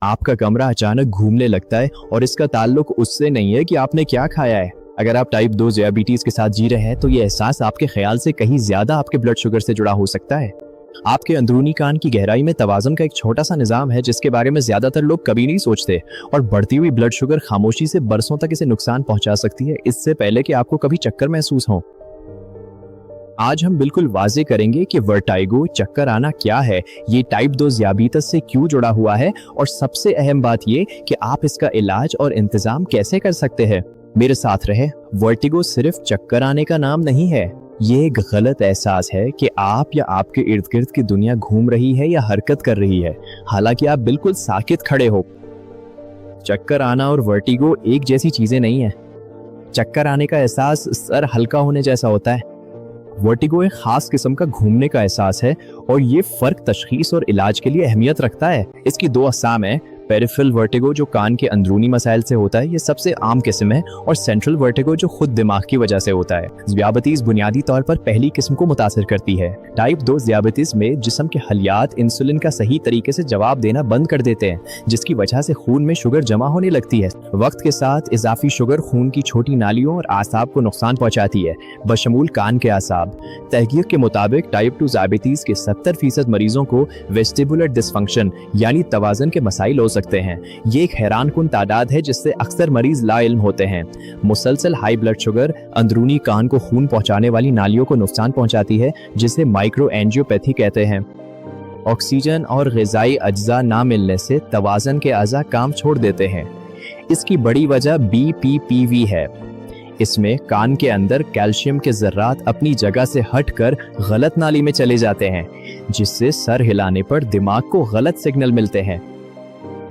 आपका कमरा अचानक घूमने लगता है और इसका ताल्लुक उससे नहीं है कि आपने क्या खाया है। अगर आप टाइप 2 ज़ियाबिटीज़ के साथ जी रहे हैं तो ये एहसास आपके ख्याल से कहीं ज्यादा आपके ब्लड शुगर से जुड़ा हो सकता है। आपके अंदरूनी कान की गहराई में तवाज़ुन का एक छोटा सा निज़ाम है जिसके बारे में ज्यादातर लोग कभी नहीं सोचते, और बढ़ती हुई ब्लड शुगर खामोशी से बरसों तक इसे नुकसान पहुंचा सकती है, इससे पहले कि आपको कभी चक्कर महसूस हो। आज हम बिल्कुल वाजे करेंगे कि वर्टाइगो, चक्कर आना क्या है, ये टाइप 2 ज़ियाबितस से क्यों जुड़ा हुआ है, और सबसे अहम बात ये कि आप इसका इलाज और इंतजाम कैसे कर सकते हैं। मेरे साथ रहे। वर्टिगो सिर्फ चक्कर आने का नाम नहीं है, ये एक गलत एहसास है कि आप या आपके इर्द गिर्द की दुनिया घूम रही है या हरकत कर रही है, हालांकि आप बिल्कुल साकित खड़े हो। चक्कर आना और वर्टिगो एक जैसी चीजें नहीं है। चक्कर आने का एहसास सर हल्का होने जैसा होता है। वर्टिगो एक खास किस्म का घूमने का एहसास है, और ये फर्क तशखीस और इलाज के लिए अहमियत रखता है। इसकी दो अक़साम है। पेरिफेरल वर्टिगो जो कान के अंदरूनी मसाइल से होता है, ये सबसे आम किस्म है, और सेंट्रल वर्टिगो जो खुद दिमाग की वजह से होता है। ज़ियाबितीज़ बुनियादी तौर पर पहली किस्म को मुतासिर करती है। टाइप 2 ज़ियाबितीज़ में जिस्म के हलियात इंसुलिन का सही तरीके से जवाब देना बंद कर देते हैं, जिसकी वजह से खून में शुगर जमा होने लगती है। वक्त के साथ इजाफी शुगर खून की छोटी नालियों और आसाब को नुकसान पहुंचाती है, बशमूल कान के आसाब। तहकीक के मुताबिक टाइप 2 ज़ियाबितीज़ के 70% मरीजों को वेस्टिबुलर डिसफंक्शन यानी तवाज़ुन के मसाइल हो सकते हैं। ये एक हैरानकुन तादाद है जिससे अक्सर मरीज लाइल्म होते हैं। मुसलसल हाई ब्लड शुगर अंदरूनी कान को खून पहुंचाने वाली नालियों को नुकसान पहुंचाती है, जिसे माइक्रो एंजियोपैथी कहते हैं। ऑक्सीजन और ग़िज़ाई अज्जा ना मिलने से तवाज़ुन के अज़ा काम छोड़ देते हैं। इसकी बड़ी वजह BPPV है। इसमें कान के अंदर कैल्शियम के ज़र्रात अपनी जगह से हटकर गलत नाली में चले जाते हैं, जिससे सर हिलाने पर दिमाग को गलत सिग्नल मिलते हैं।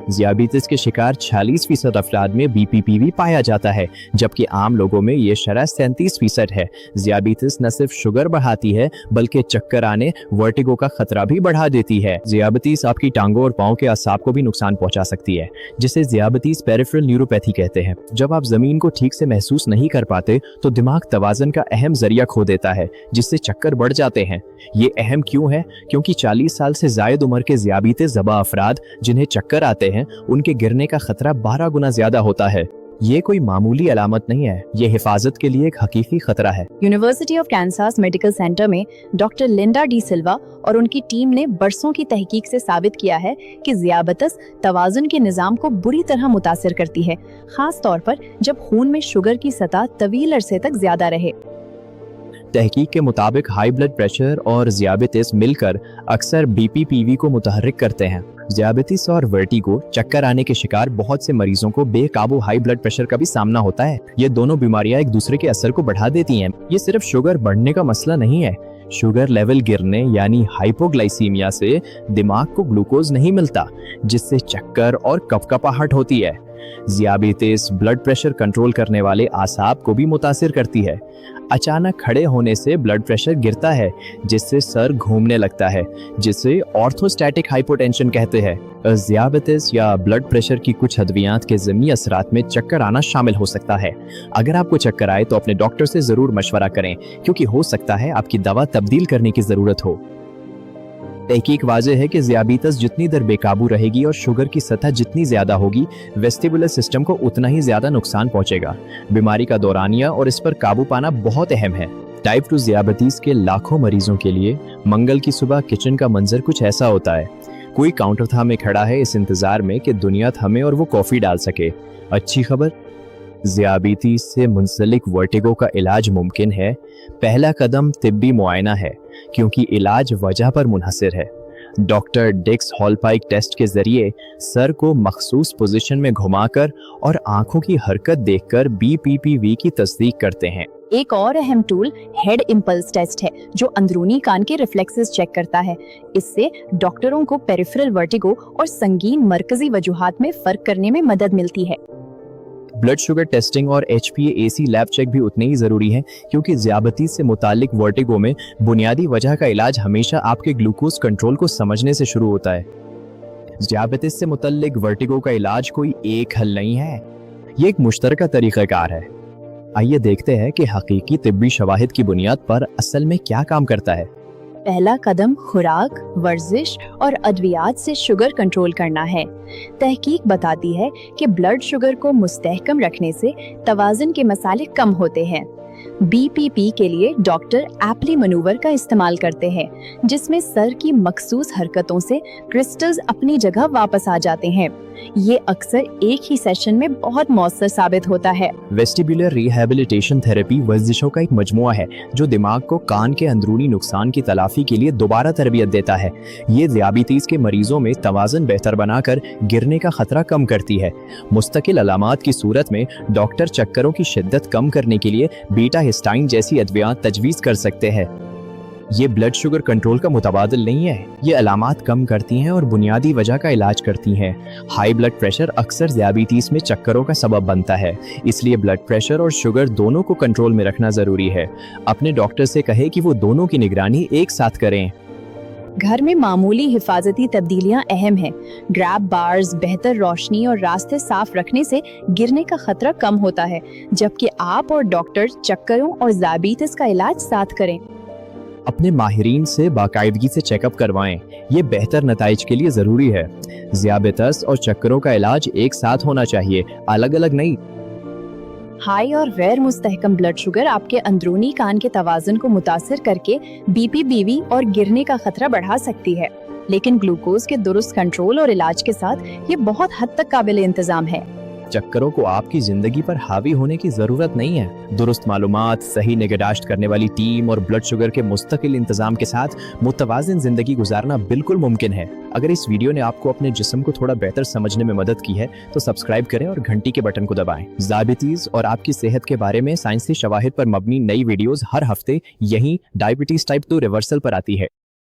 ज़ियाबितीज़ के शिकार 46% अफराद में BPPV पाया जाता है, जबकि आम लोगों में ये शरह 37% है। ज़ियाबितीज़ न सिर्फ शुगर बढ़ाती है, बल्कि चक्कर आने, वर्टिगो का खतरा भी बढ़ा देती है। ज़ियाबितीज़ आपकी टांगों और पाँव के असाब को भी नुकसान पहुंचा सकती है, जिसे ज़ियाबितीज़ पेरिफेरल न्यूरोपैथी कहते हैं। जब आप ज़मीन को ठीक से महसूस नहीं कर पाते तो दिमाग तवाज़ुन का अहम जरिया खो देता है, जिससे चक्कर बढ़ जाते हैं। ये अहम क्यों है? क्योंकि 40 साल से ज़ायद उम्र के ज़ियाबितीज़ ज़बा अफराद जिन्हें चक्कर आते हैं, उनके गिरने का खतरा 12 गुना ज्यादा होता है। ये कोई मामूली अलामत नहीं है, ये हिफाजत के लिए एक हकीकी खतरा है। University of Kansas medical centre में डॉक्टर लिंडा डी सिल्वा और उनकी टीम ने बरसों की तहकीक से साबित किया है कि ज़ियाबितीज़ तवाज़ुन के निज़ाम को बुरी तरह मुतासिर करती है, खास तौर पर जब खून में शुगर की सतह तवील अरसे तक ज्यादा रहे। तहकीक के मुताबिक हाई ब्लड प्रेशर और ज़ियाबितीज़ मिलकर अक्सर BPPV को मुतहर्रिक करते हैं। ज़ियाबितीज़ और वर्टिगो, चक्कर आने के शिकार बहुत से मरीजों को बेकाबू हाई ब्लड प्रेशर का भी सामना होता है। ये दोनों बीमारियां एक दूसरे के असर को बढ़ा देती हैं। ये सिर्फ शुगर बढ़ने का मसला नहीं है। शुगर लेवल गिरने यानी हाइपोग्लाइसीमिया से दिमाग को ग्लूकोज नहीं मिलता, जिससे चक्कर और कपकपाहट होती है। ज़ियाबितीज़ ब्लड प्रेशर कंट्रोल करने वाले आसाब को भी मुतासिर करती है। अचानक खड़े होने से ब्लड प्रेशर गिरता है, जिससे सर घूमने लगता है, जिसे ऑर्थोस्टैटिक हाइपोटेंशन कहते हैं। ज़ियाबितीज़ या ब्लड प्रेशर की कुछ अद्वियात के ज़मीनी असरात में चक्कर आना शामिल हो सकता है। अगर आपको चक्कर आए तो अपने डॉक्टर से ज़रूर मशवरा करें, क्योंकि हो सकता है आपकी दवा तब्दील करने की ज़रूरत हो। तहकीक वाज़ेह है कि ज़ियाबितीज़ जितनी देर बेकाबू रहेगी और शुगर की सतह जितनी ज़्यादा होगी, वेस्टिबुलर सिस्टम को उतना ही ज़्यादा नुकसान पहुंचेगा। बीमारी का दौरानिया और इस पर काबू पाना बहुत अहम है। टाइप 2 ज़ियाबितीज़ के लाखों मरीजों के लिए मंगल की सुबह किचन का मंजर कुछ ऐसा होता है। कोई काउंटर था में खड़ा है इस इंतज़ार में कि दुनिया थमे और वो कॉफ़ी डाल सके। अच्छी खबर, ज़ियाबितीज़ से मुंसलिक वर्टिगो का इलाज मुमकिन है। पहला कदम तिब्बी मुआयना है, क्योंकि इलाज वजह पर मुनहसिर है। डॉक्टर डिक्स हॉलपाइक टेस्ट के जरिए सर को मखसूस पोजीशन में घुमाकर और आंखों की हरकत देखकर BPPV की तस्दीक करते हैं। एक और अहम टूल हेड इम्पल्स टेस्ट है, जो अंदरूनी कान के रिफ्लेक्सेस चेक करता है। इससे डॉक्टरों को पेरिफेरल वर्टिगो और संगीन मरकजी वजूहात में फर्क करने में मदद मिलती है। ब्लड शुगर टेस्टिंग और HbA1c लैब चेक भी उतने ही ज़रूरी हैं, क्योंकि ज़ियाबितीज़ से मुतालिक वर्टिगो में बुनियादी वजह का इलाज हमेशा आपके ग्लूकोज कंट्रोल को समझने से शुरू होता है। ज़ियाबितीज़ से मुतालिक वर्टिगो का इलाज कोई एक हल नहीं है, ये एक मुश्तरका तरीक़ाकार है। आइए देखते हैं कि हकीकी तिब्बी शवाहिद की बुनियाद पर असल में क्या काम करता है। पहला कदम खुराक, वर्जिश और अद्वियात से शुगर कंट्रोल करना है। तहकीक बताती है कि ब्लड शुगर को मुस्तहकम रखने से तवाज़ुन के मसाले कम होते हैं। बीपीपी के लिए डॉक्टर एप्ली मनूवर का इस्तेमाल करते हैं, जिसमें सर की मखसूस हरकतों से क्रिस्टल्स अपनी जगह वापस आ जाते हैं। ये अक्सर एक ही सेशन में बहुत मौसर साबित होता है। वेस्टिबुलर रिहैबिलिटेशन थेरेपी वर्जिशों का एक मजमुआ है जो दिमाग को कान के अंदरूनी नुकसान की तलाफी के लिए दोबारा तरबियत देता है। ये ज़ियाबीतीस के मरीजों में तवाज़ुन बेहतर बनाकर गिरने का खतरा कम करती है। मुस्तकिल अलामात की सूरत में डॉक्टर चक्करों की शिद्दत कम करने के लिए बीटा हिस्टाइन जैसी अद्वियात तजवीज़ कर सकते हैं। ये ब्लड शुगर कंट्रोल का मुतबादिल नहीं है, ये अलामात कम करती हैं और बुनियादी वजह का इलाज करती हैं। हाई ब्लड प्रेशर अक्सर ज़ियाबीतीस में चक्करों का सबब बनता है, इसलिए ब्लड प्रेशर और शुगर दोनों को कंट्रोल में रखना ज़रूरी है। अपने डॉक्टर से कहें कि वो दोनों की निगरानी एक साथ करें। घर में मामूली हिफाजती तब्दीलियां अहम हैं। ग्रैब बार्स, बेहतर रोशनी और रास्ते साफ रखने से गिरने का खतरा कम होता है, जबकि आप और डॉक्टर चक्करों और ज़ियाबीतीस का इलाज साथ करें। अपने माहिरीन से बाकायदगी से चेकअप करवाएं, ये बेहतर नताइज के लिए ज़रूरी है। ज़ियाबीतीस और चक्करों का इलाज एक साथ होना चाहिए, अलग अलग नहीं। हाई और गैर मुस्तहकम ब्लड शुगर आपके अंदरूनी कान के तवाज़ुन को मुतासिर करके बीपीबीवी और गिरने का खतरा बढ़ा सकती है, लेकिन ग्लूकोज के दुरुस्त कंट्रोल और इलाज के साथ ये बहुत हद तक काबिल इंतजाम है। चक्करों को आपकी जिंदगी पर हावी होने की जरूरत नहीं है। दुरुस्त मालूमात, सही निगहदाश्त करने वाली टीम और ब्लड शुगर के मुस्तकिल इंतजाम के साथ मुतवाज़िन जिंदगी गुजारना बिल्कुल मुमकिन है। अगर इस वीडियो ने आपको अपने जिस्म को थोड़ा बेहतर समझने में मदद की है तो सब्सक्राइब करें और घंटी के बटन को दबाएं। ज़ियाबीतीस और आपकी सेहत के बारे में साइंसी शवाहिद पर मबनी नई वीडियोस हर हफ्ते यहीं डायबिटीज टाइप 2 रिवर्सल पर आती है।